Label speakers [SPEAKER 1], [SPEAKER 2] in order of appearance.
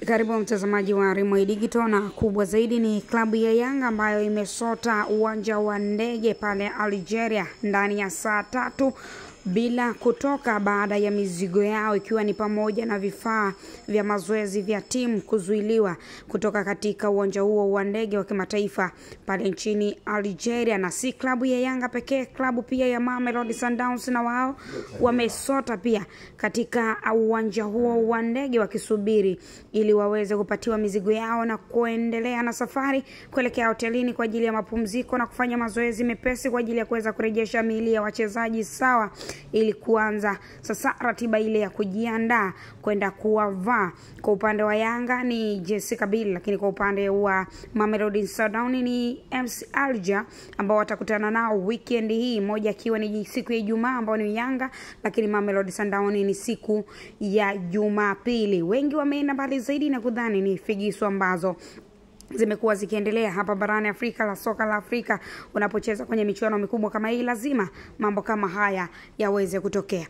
[SPEAKER 1] Karibu mtazamaji wa Rimwe Digital, na kubwa zaidi ni klabu ya Yanga ambayo imesota uwanja wa ndege pale Algeria ndani ya saa 3 bila kutoka baada ya mizigo yao ikiwa ni pamoja na vifaa vya mazoezi vya timu kuzuiliwa kutoka katika uwanja huo wa ndege wa kimataifa pale nchini Algeria. Na si klabu ya Yanga pekee, klabu pia ya Mamelodi Sundowns na wao wamesota pia katika uwanja huo wa ndege wakisubiri ili waweze kupatiwa mizigo yao na kuendelea na safari kuelekea hotelini kwa ajili ya mapumziko na kufanya mazoezi mepesi kwa ajili ya kuweza kurejesha miili ya wachezaji sawa ili kuanza sasa ratiba ile ya kujiandaa kwenda kuwavaa. Kwa upande wa Yanga ni Jessica Biel, lakini kwa upande wa Mamelodi Sundowns ni MC Alger ambao watakutana nao weekend hii, moja ikiwa ni siku ya Ijumaa ambao ni Yanga, lakini Mamelodi Sundowns ni siku ya Jumapili. Wengi wameenda mbali zaidi na kudhani ni figisu ambazo zimekuwa zikiendelea hapa barani Afrika. La soka la Afrika unapocheza kwenye michuano mikubwa kama hii lazima mambo kama haya yaweze kutokea.